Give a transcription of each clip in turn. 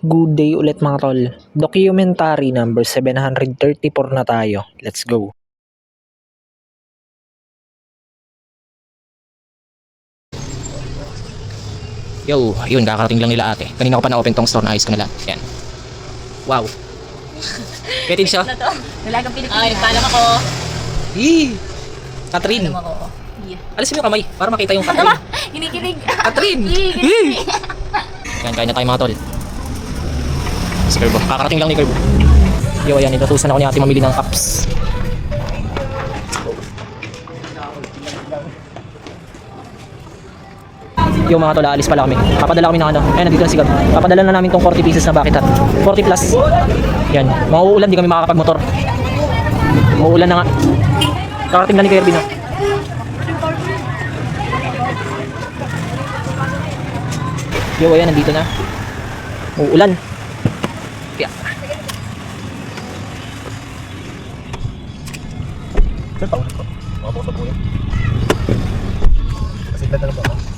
Good day ulit mga tol. Documentary number 734 na tayo. Let's go. Yo, yun, kakarating lang nila ate. Kanina ko pa na-open tong store, na ayos ko na lang. Yan. Wow. Petid siya. Na to. Dalagang Pilipinas. Ay, nagpaalam ako. Yee! Catherine. Alam ako. Yeah. Alisin mo yung kamay para makita yung Catherine. Kinikilig. Catherine! Kinikilig. Yan, kain na tayo mga tol. Si Kerbo. Kakarating lang ni Kerbo. Yo, ayan, inutusan ako ni ate mamili ng cups. Yo mga tol, aalis pala kami. Papadala kami ng ano. Ayan, nandito na si Gab. Papadala na namin tong 40 pieces na bucket hat. 40 plus. Yan. Mauulan, di kami makakapag-motor. Mauulan na nga. Kakarating na ni Kirby na. Yo, ayan, nandito na. Uulan. Yeah. Sir, paulit ko. Makabaw sa buhay. Kasi na lang ba ako?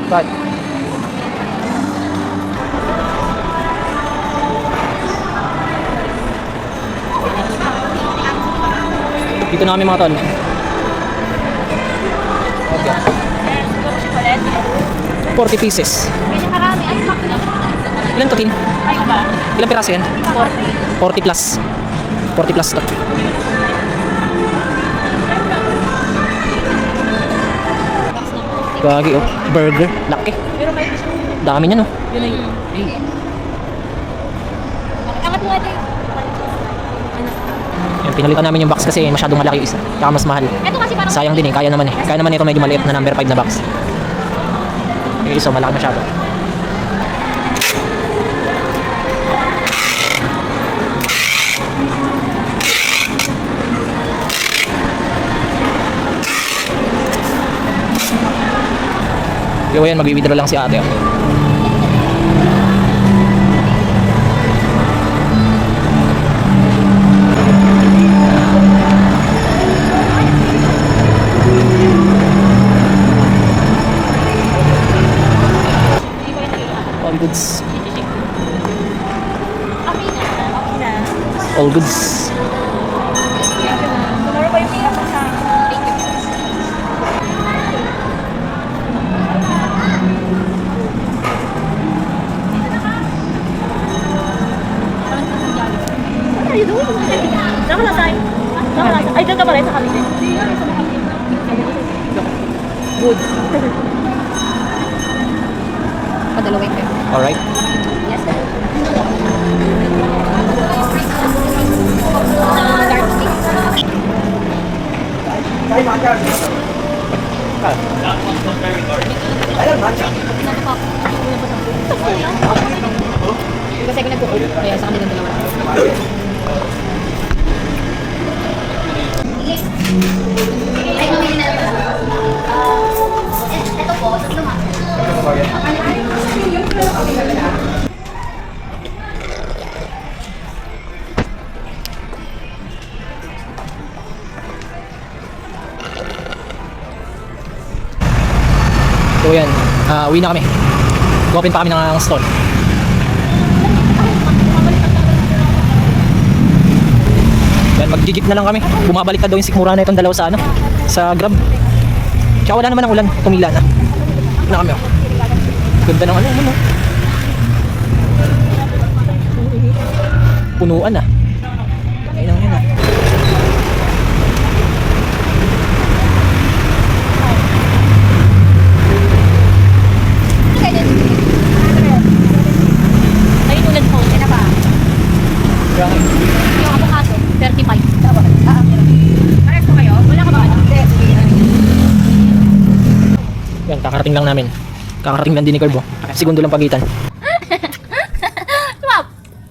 But, dito na kami mga tol. Okay. 40 pieces. Ganyan karami. Ay, makina. Ilan to, Tin? Ay, ba? Ilang piraso yan? 40. 40 plus. 40 plus to. Gagi oh. Burger. Laki. Pero may gusto. Dami niyan oh. Yun na yun. Angat mo ate. Yan, pinalitan namin yung box kasi masyadong malaki yung isa. Kaya mas mahal. Ito kasi parang... Sayang din eh. Kaya naman eh. Kaya naman ito medyo maliit na number 5 na box. Yung isa malaki masyado. Yo, yan, mag-withdraw lang si ate. All goods. Okay na. Okay na. All goods. Tomorrow pa yung pick up mo sa... Thank you. What are you doing? Nakala tayo. Nakala tayo. Ay, dyan ka pa rin sa kami. Good. Padalawin kayo. Alright. Yes, sir. Dark stick. Kasi ako nagpo-open, kaya sa kanila dalawa. Ay, mamili na lang. Ito po, tatlo nga. So yan, uwi na kami. Open pa kami ng stall. Yan, mag-jeep na lang kami. Bumabalik daw yung sikmura na itong dalawa sa ano, sa Grab. Tsaka wala naman ang ulan, tumila na. Na kami, oh. Ganda ng ano, ano. Punuan na. Ayun ang yun ah. Ay, tulad po. Kaya na ba? Yung avocado, 35. Pares po kayo? Wala ka ba ano? Yan, kakarating lang namin. Kakarating lang din ni Carbo. Segundo lang pagitan. Swap!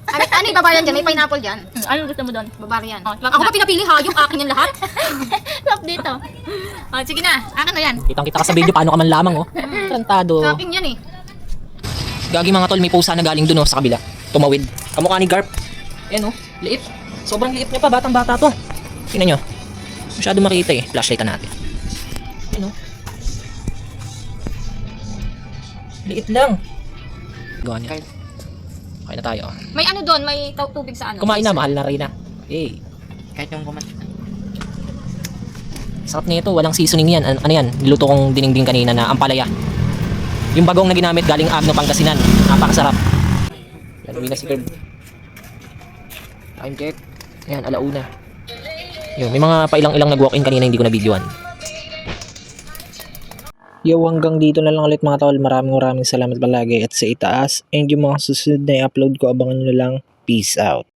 Ano yung babayan dyan? May pineapple dyan. Anong gusto mo doon? Babae yan. Oh, Ako pa pinapili ha, yung akin yung lahat. Swap dito. Oh, sige na, akin na yan. Kitang-kita ka sa video, paano ka man lamang, oh. Trantado. Sa akin yan eh. Gagi mga tol, may pusa na galing dun, oh, sa kabila. Tumawid. Kamukha ni Garp. Ayan, oh. Liit. Sobrang liit niya pa, batang-bata to. Tingnan nyo. Masyado makita eh. Flashlight natin. Ayan, oh. Liit lang. Gawa niya. Kain na tayo. May ano doon, may tubig sa ano. Kumain na, mahal na rin na. Eh. Kahit yung kumain. Sarap nito, walang seasoning yan. Ano yan? Niluto kong dinengding kanina na ampalaya. Yung bagong na ginamit galing Agno, Pangasinan. Napakasarap. Yan, uwi na si Curb. Time check. Ayan, alauna. Yun, may mga pailang-ilang nag-walk-in kanina hindi ko na-videoan. Yo, hanggang dito na lang ulit mga tol. Maraming salamat palagi at sa itaas. And yung mga susunod na i-upload ko, abangan nyo lang. Peace out.